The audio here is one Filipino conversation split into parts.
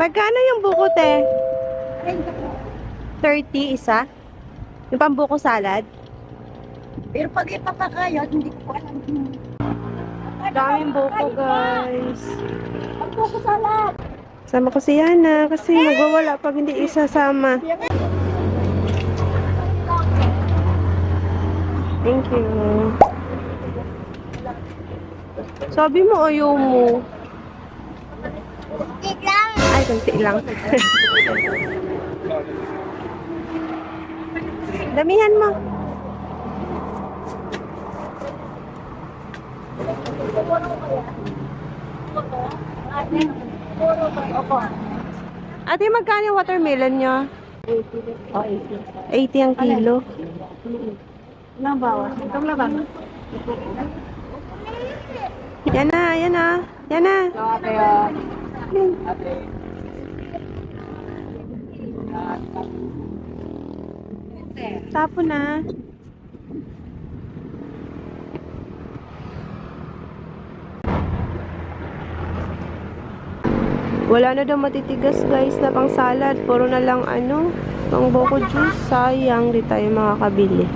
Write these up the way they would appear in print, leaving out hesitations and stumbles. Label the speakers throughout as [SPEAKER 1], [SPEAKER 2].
[SPEAKER 1] Magkano yung buko, te? 30 isa? Yung pambuko salad?
[SPEAKER 2] Pero pag ipapakayot, hindi ko alam kung
[SPEAKER 1] Daming buko, guys.
[SPEAKER 2] ang buko salad.
[SPEAKER 1] Sama ko si Yana kasi magwawala pag hindi isasama. Thank you. Sabi mo ayaw mo. Ay, kunti lang. Damihan mo. Ate, magkano yung watermelon nyo? 80 ang kilo.
[SPEAKER 2] Ilang bawas? Itong labang.
[SPEAKER 1] Yan na, yan na. Yan na. Tapo na. Wala na daw matitigas guys na pang salad. Puro na lang pang buko juice. Sayang, di tayo makakabili.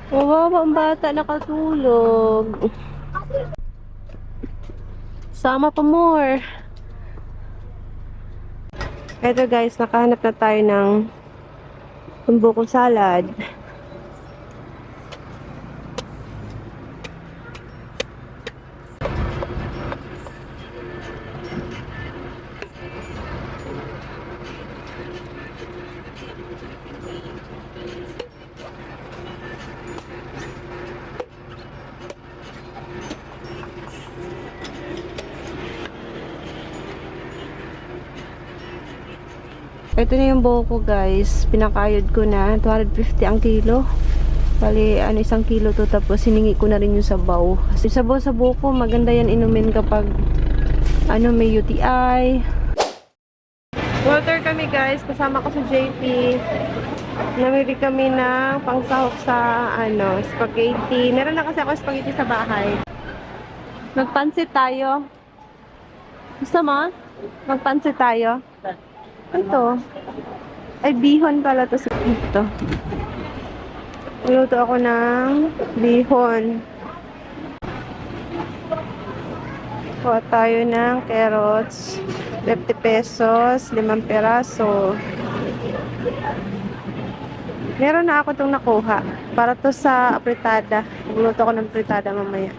[SPEAKER 1] Wawa ang bata nakatulog. Sama pa more. Eto guys, nakahanap na tayo ng buko salad. Ito na yung buko ko guys. Pinakayod ko na. 250 ang kilo. Bali, isang kilo to. Tapos hiningi ko na rin yung sabaw. Kasi sabaw sa buko, maganda yan inumin kapag may UTI. Water kami guys. Kasama ko sa JP. Namili kami ng pangsahok sa spaghetti. Meron na kasi ako spaghetti sa bahay. Magpansit tayo. Gusto mo? Magpansit tayo. Ito. Ay, bihon pala to. Ito. Luto ako ng bihon. Kuha tayo ng carrots. 50 pesos. 5 peraso. Meron na ako itong nakuha. Para to sa apritada. Magluto ko ng apritada mamaya.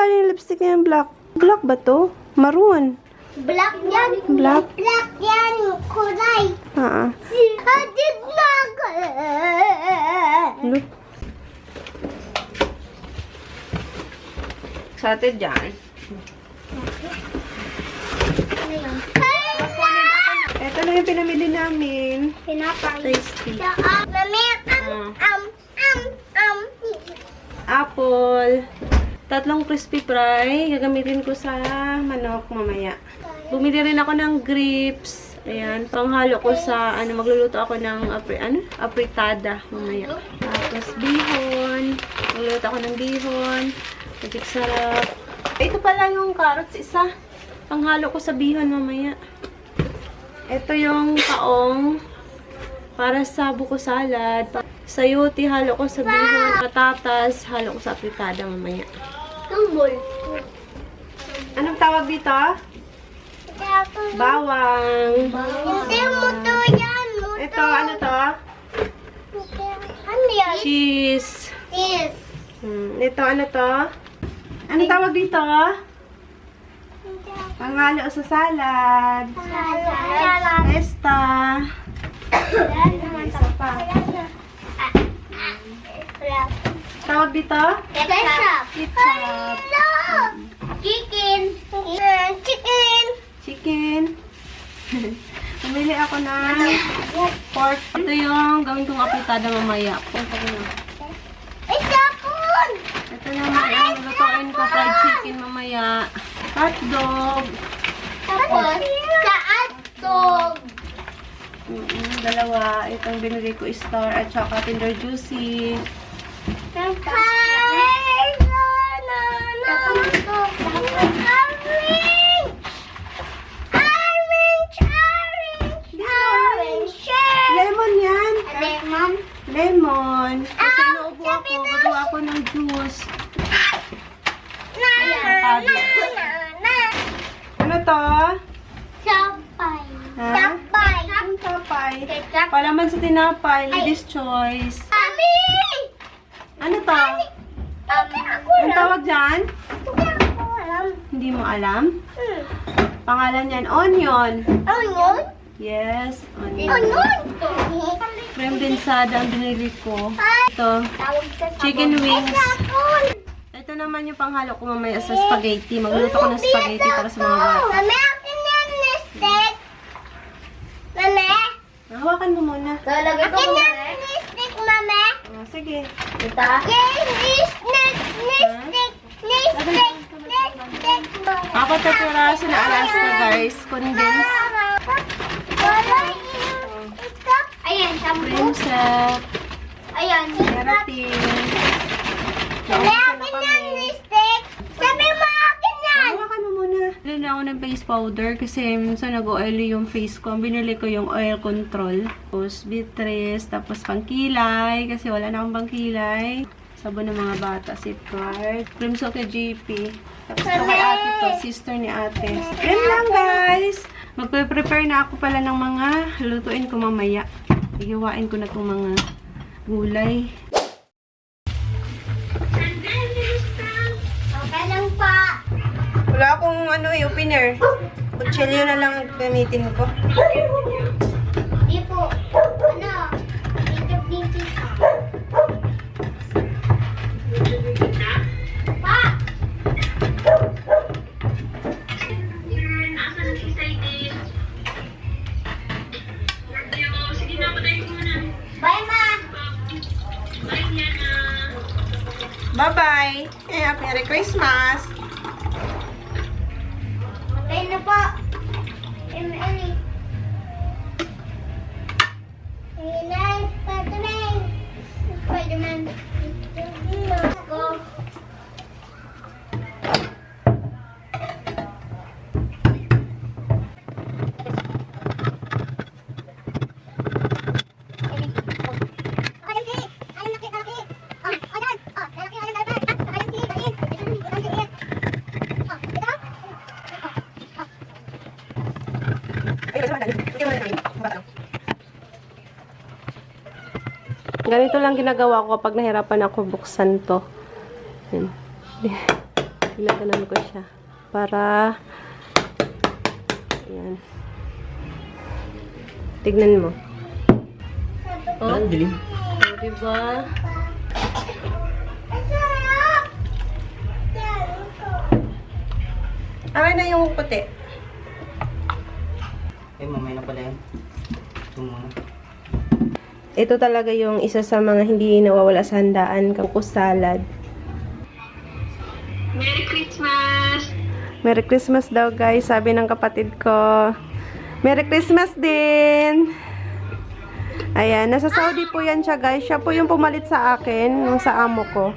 [SPEAKER 1] Lipstick niya yung black. Black ba to? Maroon.
[SPEAKER 2] Black yan.
[SPEAKER 1] Black?
[SPEAKER 2] Black yan. Kulay. Hadid na.
[SPEAKER 1] Look. Sa atin dyan. Ito na yung pinamili namin.
[SPEAKER 2] Pinapay.
[SPEAKER 1] Tasty.
[SPEAKER 2] Mami,
[SPEAKER 1] Apple. 3 crispy fry. Gagamitin ko sa manok mamaya. Bumili rin ako ng grapes. Ayan. Panghalo ko sa, magluluto ako ng, apritada mamaya. Tapos bihon. Magluluto ako ng bihon. Magic sarap. Ito pala yung carrots, isa. Panghalo ko sa bihon mamaya. Ito yung kaong para sa buko salad. Sayuti, halo ko sa bihon. Patatas, halo ko sa apritada mamaya.
[SPEAKER 2] Tumbol.
[SPEAKER 1] Anong tawag dito? Bawang.
[SPEAKER 2] Hindi mo to yan.
[SPEAKER 1] Ito, ano to?
[SPEAKER 2] Ano yan?
[SPEAKER 1] Cheese.
[SPEAKER 2] Yes.
[SPEAKER 1] Ito, ano to? Ano tawag dito? Panghalo sa salad.
[SPEAKER 2] Salad.
[SPEAKER 1] Esta. Isa pa. Tawag dito?
[SPEAKER 2] Ketchup.
[SPEAKER 1] Ketchup.
[SPEAKER 2] Chicken. Chicken.
[SPEAKER 1] Chicken. Pumili ako ng pork. Ito yung gawin kong apritada mamaya. Punta ko na.
[SPEAKER 2] Itapon.
[SPEAKER 1] Ito naman ang lutuin ko fried chicken mamaya. Hotdog.
[SPEAKER 2] Tapos, sa hotdog.
[SPEAKER 1] Dalawa. Itong binili ko star at saka Kinder Juicy. Lemon yan. Lemon. Kasi inuubo ako. Gagawa ako ng juice. Ano to? Ha? Ang tapay. Palaman sa tinapay. Lady's choice. Ano to? Ang tawag dyan? Hindi mo alam? Pangalan yan, onion. Yes, onion. Creme densada ang binili ko. Ito, chicken wings. Ito naman yung panghalo ko mamaya sa spaghetti. Magluluto ko ng spaghetti para sa mga bata. Hawakan mo muna. Sige. Apat na piraso na Alaska, guys. Condense.
[SPEAKER 2] Ayan, shampoo.
[SPEAKER 1] Cream set.
[SPEAKER 2] Ayan,
[SPEAKER 1] Keratin.
[SPEAKER 2] Sabi akin yan, lipstick. Sabi mo akin yan.
[SPEAKER 1] Hawakan mo muna. Bilhin na ako ng face powder kasi minsan nag-oily yung face ko. Ang binili ko yung oil control. Tapos Beatrice. Tapos pangkilay kasi wala na akong pangkilay. Sabon ng mga bata. Safeguard. Cream soap kay JP. Tapos ito kay ate to. Sister ni ate. Yan lang, guys. Magpe-prepare na ako pala ng mga lutuin ko mamaya. Ihiwain ko na itong mga gulay.
[SPEAKER 2] Okay lang pa.
[SPEAKER 1] Wala akong opener. Kutsilyo na lang ang gamitin ko.
[SPEAKER 2] Di po. Ano? Dito. Pa! Bye, ma!
[SPEAKER 1] Bye-bye! Merry Christmas!
[SPEAKER 2] Okay na po. Emily. Spider-Man. Spider-Man. Go.
[SPEAKER 1] Ganito lang ginagawa ko kapag nahirapan ako buksan to. Yan. Ginaganan ko siya. Para yan. Tignan mo. Oh,
[SPEAKER 3] Dilim.
[SPEAKER 1] diba? Akin na yung puti.
[SPEAKER 3] Mamaya na pala yan. Ito muna.
[SPEAKER 1] Ito talaga yung isa sa mga hindi nawawala sa handaan, kuko salad.
[SPEAKER 4] Merry Christmas!
[SPEAKER 1] Merry Christmas daw, guys, sabi ng kapatid ko. Merry Christmas din! Ayan, nasa Saudi po yan siya, guys. Siya po yung pumalit sa akin, yung sa amo ko.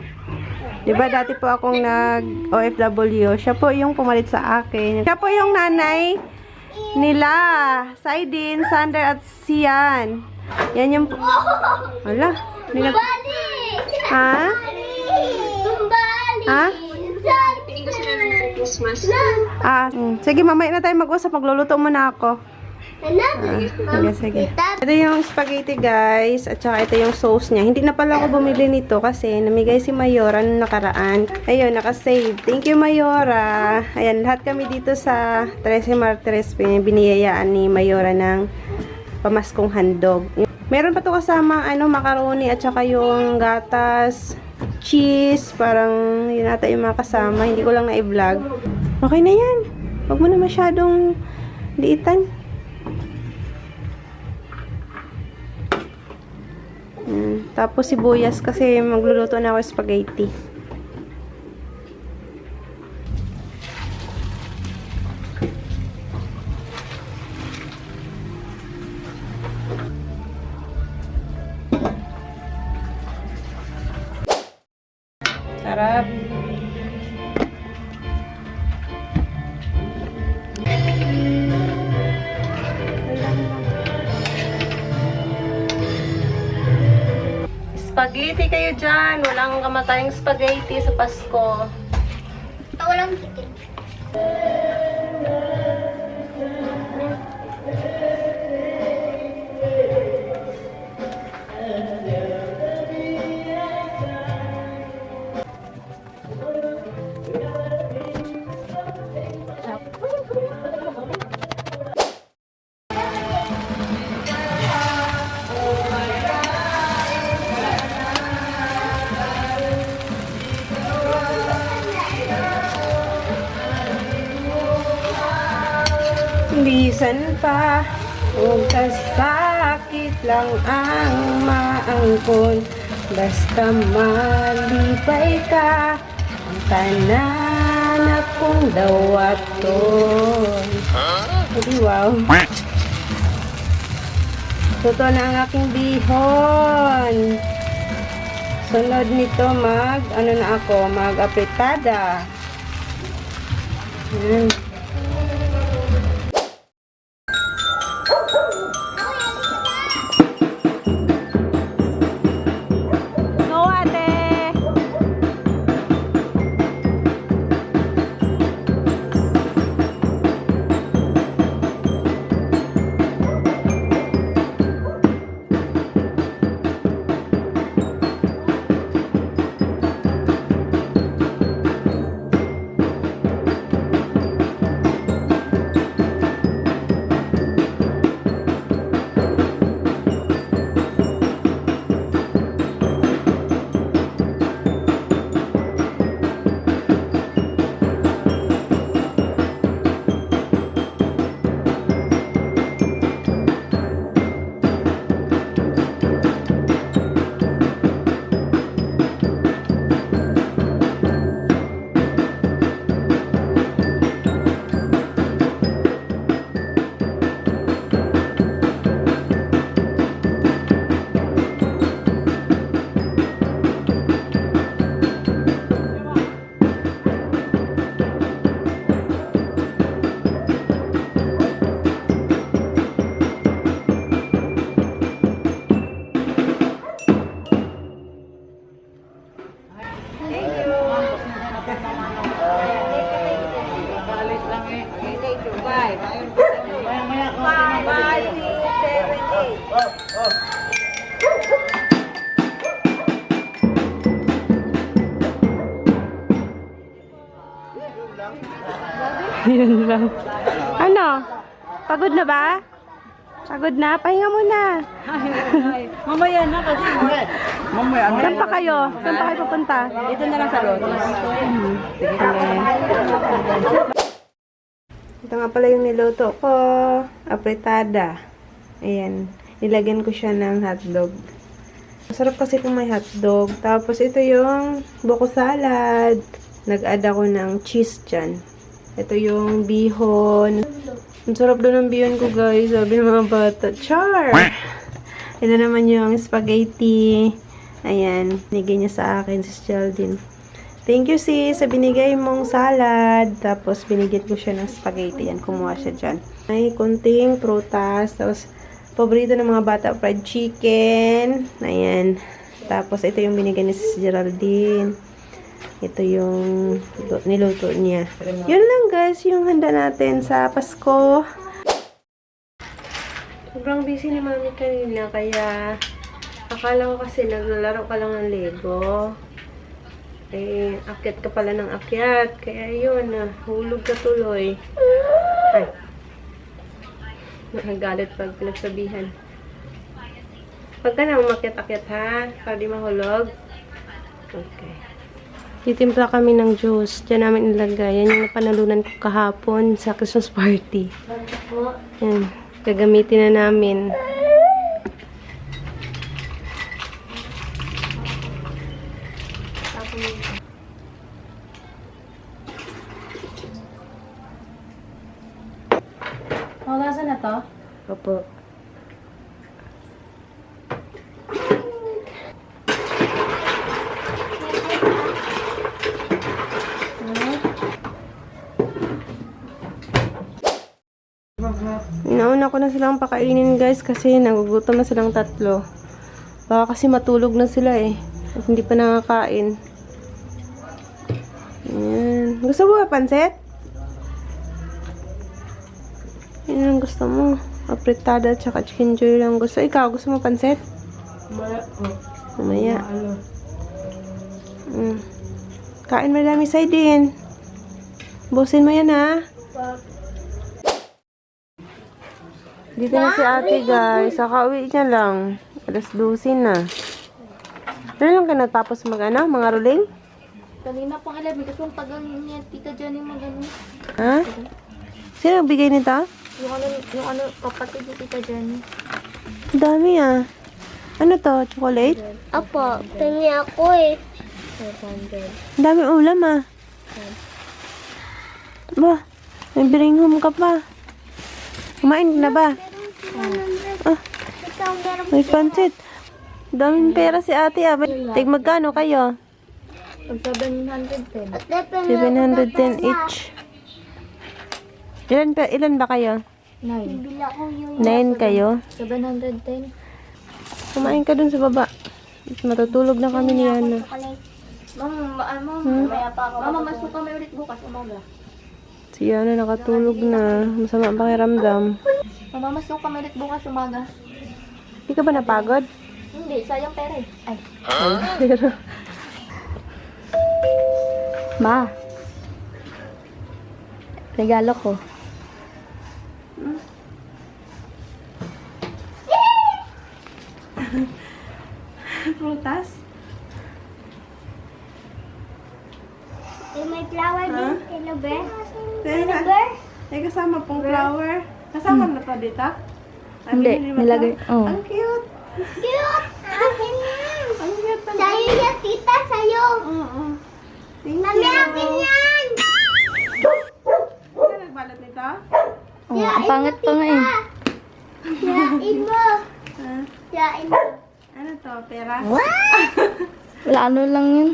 [SPEAKER 1] Diba, dati po akong nag-OFW. Siya po yung pumalit sa akin. Siya po yung nanay nila. Saidin, Sander at Sian. Yan yung... Wala. May nag-
[SPEAKER 2] Bali!
[SPEAKER 1] Ha?
[SPEAKER 2] Bali!
[SPEAKER 1] Ha?
[SPEAKER 2] Piling ko sila ng Merry Christmas.
[SPEAKER 1] Sige, mamaya na tayo mag-usap. Magluluto muna ako. Sige. Ito yung spaghetti, guys. At saka ito yung sauce niya. Hindi na pala ako bumili nito kasi namigay si Mayora nung nakaraan. Ayun, nakasave. Thank you, Mayora. Ayan, lahat kami dito sa 13 Martires biniyayaan ni Mayora ng pamaskong handog. Meron pa to kasama macaroni at saka yung gatas, cheese, parang yun ata yung mga kasama. Hindi ko lang na-vlog. Okay na yan. Huwag mo na masyadong liitan. Tapos sibuyas kasi magluluto na ako spaghetti. Sarap. Spaghetti kayo dyan. Walang kamatayang spaghetti sa Pasko.
[SPEAKER 2] Walang chicken.
[SPEAKER 1] Bisan pa, huwag kasakit lang ang maangkon. Basta malibay ka, ang tanan akong dawaton. Hindi, wow. Totoo na ang aking bihon. Sunod nito mag-apritada. Yan. Yun lang. Ano? Pagod na ba? Pagod na? Pahinga muna.
[SPEAKER 4] Mamaya na kasi. Mamaya na.
[SPEAKER 1] Saan pa kayo? Saan pa kayo pupunta?
[SPEAKER 4] Dito na lang sa Lotus.
[SPEAKER 1] Ito nga pala yung niluto ko. Apritada. Ayan. Nilagyan ko siya ng hotdog. Masarap kasi kung may hotdog. Tapos ito yung buko salad. Nag-add ako ng cheese dyan. Ito yung bihon. Ang sarap doon ng bihon ko, guys. Sabi ng mga bata. Char! Ito naman yung spaghetti. Ayan. Binigay niya sa akin, si Sheldon. Thank you, sis, sa binigay mong salad. Tapos, binigyan ko siya ng spaghetti. Yan, kumuha siya dyan. May kunting prutas. Tapos, paborito ng mga bata, fried chicken. Ayan. Tapos, ito yung binigay ni Sis Geraldine. Ito yung niluto niya. Yun lang guys, yung handa natin sa Pasko. Sobrang busy ni Mami kanina, kaya akala ko kasi naglalaro ka lang ng Lego. Eh, akyat ka pala ng akyat. Kaya yun, hulog ka tuloy. Ay. Nakagalit pag pinagsabihan. Pag ka na umakyat-akyat ha, para di mahulog. Okay. Titimpla kami ng juice. Diyan namin ilagay. Yan yung napanalunan ko kahapon sa Christmas party. Yan. Gagamitin na namin.
[SPEAKER 4] Lasa na to?
[SPEAKER 1] Opo. Nauna ko na silang pakainin guys kasi nagugutom na silang tatlo. Baka kasi matulog na sila eh. At hindi pa nakakain. Ayan. Gusto mo ba pansit? Yun ang gusto mo. Apritada at saka chicken joy lang gusto. Ikaw, gusto mo pansit? Mamaya. Kain marami sardine. Busin mo yan ha. Dito na si ate guys. Kakauwi niya lang. Alas 12 na. Ano lang ka natapos mga ruling?
[SPEAKER 2] Kanina pang 11 kasi yung tagal niya, Tita Jenny magano.
[SPEAKER 1] Ha? Sino nagbigay nito?
[SPEAKER 2] Yung ano, kapatid ni Tita Jenny.
[SPEAKER 1] Dami ah. Ano to? Chocolate?
[SPEAKER 2] Apo, pengi ako eh.
[SPEAKER 1] Dami ulam ah. Ba, may bringham ka pa. Kumain ka na ba? Ah, may pansit. Daming pera si ate ah. Tig magkano kayo?
[SPEAKER 2] 710.
[SPEAKER 1] 710 each. Ilan ba kayo?
[SPEAKER 2] 9.
[SPEAKER 1] 9 kayo?
[SPEAKER 2] 710.
[SPEAKER 1] Kumain ka dun sa baba. Matutulog na kami ni Yana.
[SPEAKER 2] Mama, Mama, masuka may ulit bukas umaga.
[SPEAKER 1] Si Yana nakatulog na. Masama ang pakiramdam.
[SPEAKER 2] Mama, masuka may ulit bukas umaga.
[SPEAKER 1] Hindi ka ba napagod?
[SPEAKER 2] Hindi, sayang pera eh. Ay.
[SPEAKER 4] Ma. Regalo ko.
[SPEAKER 1] Prutas?
[SPEAKER 2] May flower din, Hello Bear.
[SPEAKER 1] Teka, may kasama pong flower. Kasama na to dito?
[SPEAKER 4] Hindi, nilagay. Oh.
[SPEAKER 1] Ang cute.
[SPEAKER 2] Cute! Akin yan!
[SPEAKER 1] Ang cute na.
[SPEAKER 2] Sa'yo yan, tita, sa'yo.
[SPEAKER 1] Oo. Thank
[SPEAKER 2] Mami,
[SPEAKER 1] you.
[SPEAKER 2] akin yan!
[SPEAKER 1] Sino nagbalot nito?
[SPEAKER 4] Oh, ang pangit pa nga eh.
[SPEAKER 2] Yain mo.
[SPEAKER 1] Ha?
[SPEAKER 2] Yain mo.
[SPEAKER 1] Ano to? Pera?
[SPEAKER 4] Wala ano lang yun.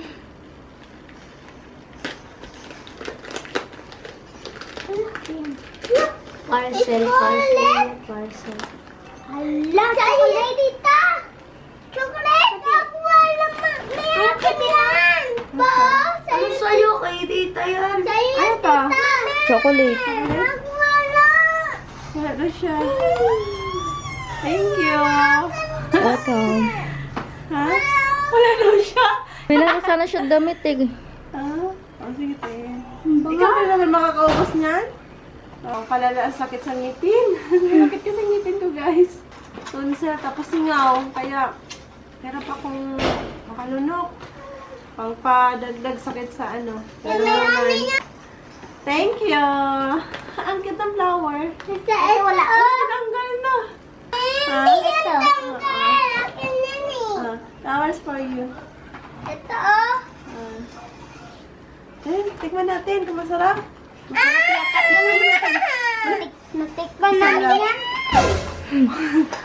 [SPEAKER 2] Parcel. Hala, chocolate, tita! Chocolate! Ako wala may akin yan! Po, sa'yo kay tita yan. Sa'yo yan,
[SPEAKER 1] Ano to?
[SPEAKER 2] tita!
[SPEAKER 4] Chocolate.
[SPEAKER 2] Ako wala!
[SPEAKER 1] Wala siya. Thank you.
[SPEAKER 4] Welcome.
[SPEAKER 1] Ha? Wala daw siya.
[SPEAKER 4] Bilang sana siya damit eh.
[SPEAKER 1] Ha? Oh, sige tayo. Ikaw na naman makakaubos niyan? Oh, palala ang sakit sa ngipin. Sakit kasi ngipin ko, guys. Tonsil, tapos singaw. Kaya, hirap akong makalunok. Pangpadagdag sakit sa ano. Lalamunan. Thank you. Ang cute ng flower.
[SPEAKER 2] Ito, wala.
[SPEAKER 1] Tanggal na. Ha?
[SPEAKER 2] Ito. Akin yan eh.
[SPEAKER 1] Flowers for you.
[SPEAKER 2] Ito, oh.
[SPEAKER 1] Tikman natin kung masarap.
[SPEAKER 2] Natikman natin yan.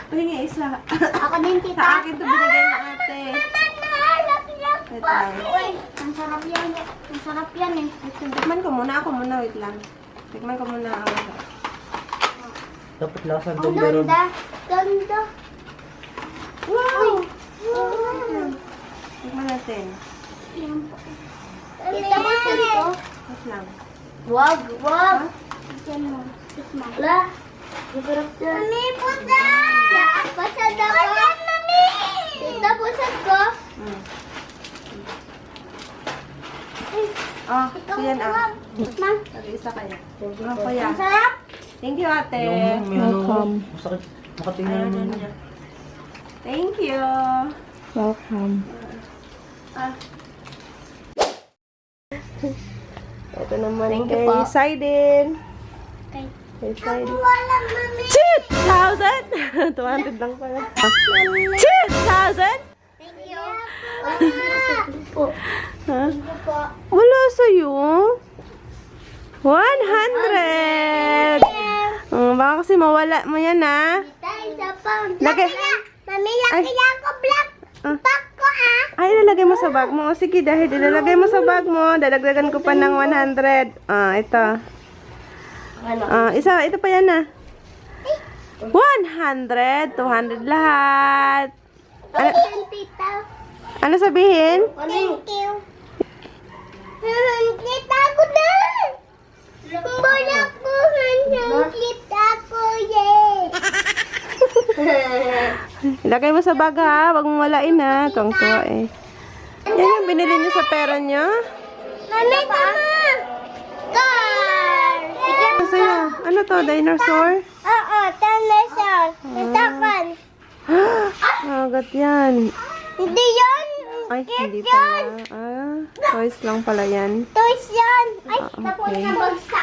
[SPEAKER 1] Pahinga isa.
[SPEAKER 2] Ako din,
[SPEAKER 1] Sa
[SPEAKER 2] tita.
[SPEAKER 1] akin to binigay ng ate. Wait lang.
[SPEAKER 2] Uy, ang sarap yan eh. Ang sarap yan eh.
[SPEAKER 1] Tikman ko muna. Ako muna. Wait lang. Tikman ko muna.
[SPEAKER 3] Dapat lasa
[SPEAKER 2] Ang
[SPEAKER 3] Toblerone.
[SPEAKER 2] ganda. Ganda.
[SPEAKER 1] Wow! natin?
[SPEAKER 2] Itapusin ko.
[SPEAKER 1] Wait lang.
[SPEAKER 2] Wag. Diyan mo. Wala. Masarap dyan. Mami, pusa! Pasad ako. Pasad, mami! Itapusin ko.
[SPEAKER 1] Oh, so yan ah.
[SPEAKER 2] Ma'am.
[SPEAKER 1] Nag-isa kayo. Oh, kuya.
[SPEAKER 2] Masarap?
[SPEAKER 1] Thank you, ate.
[SPEAKER 3] May ano,
[SPEAKER 4] Welcome.
[SPEAKER 3] masakit. Makatingin
[SPEAKER 1] Ayan,
[SPEAKER 3] naman.
[SPEAKER 1] yan, yan. Thank you.
[SPEAKER 4] Welcome.
[SPEAKER 1] Ah. Ito naman
[SPEAKER 4] Thank you
[SPEAKER 1] kay
[SPEAKER 4] po.
[SPEAKER 1] Saiden.
[SPEAKER 2] Okay.
[SPEAKER 1] Kay Saiden.
[SPEAKER 2] Wala, mami.
[SPEAKER 1] 2,000! 200 lang pala. 2,000?
[SPEAKER 2] Thank you.
[SPEAKER 1] Ha? Wala sa'yo. 100! Baka kasi mawala mo yan, ha?
[SPEAKER 2] Isa pa.
[SPEAKER 1] Lagay.
[SPEAKER 2] Mami, laki ako black.
[SPEAKER 1] Ah.
[SPEAKER 2] Pack ko ah.
[SPEAKER 1] Ay, ilalagay mo sa bag mo. O, sige, dahil ilalagay mo sa bag mo, dadagdagan ko pa ng 100. Ah, ito. Isa, ito pa yan, ha? 100, 200 lahat. Ano,
[SPEAKER 2] Tita.
[SPEAKER 1] ano sabihin?
[SPEAKER 2] Thank you. Kita ko na. Wala ko. Kita ko, yay.
[SPEAKER 1] Ilagay mo sa bag, ha? Huwag mong walain, ha? Tuwang-tuwa, eh. Yan yung binili niyo sa pera niyo?
[SPEAKER 2] Mami, tama. Car.
[SPEAKER 1] Ano sa'yo? Ano to? Dinosaur?
[SPEAKER 2] Oo, dinosaur. Itakan.
[SPEAKER 1] Agat yan.
[SPEAKER 2] Hindi yan.
[SPEAKER 1] Ay,
[SPEAKER 2] Cute
[SPEAKER 1] hindi
[SPEAKER 2] yan.
[SPEAKER 1] pala. Ah, toys lang pala yan.
[SPEAKER 2] Toys yan. Ay,
[SPEAKER 1] Ah,
[SPEAKER 2] tapos
[SPEAKER 1] okay.
[SPEAKER 2] na bagsa.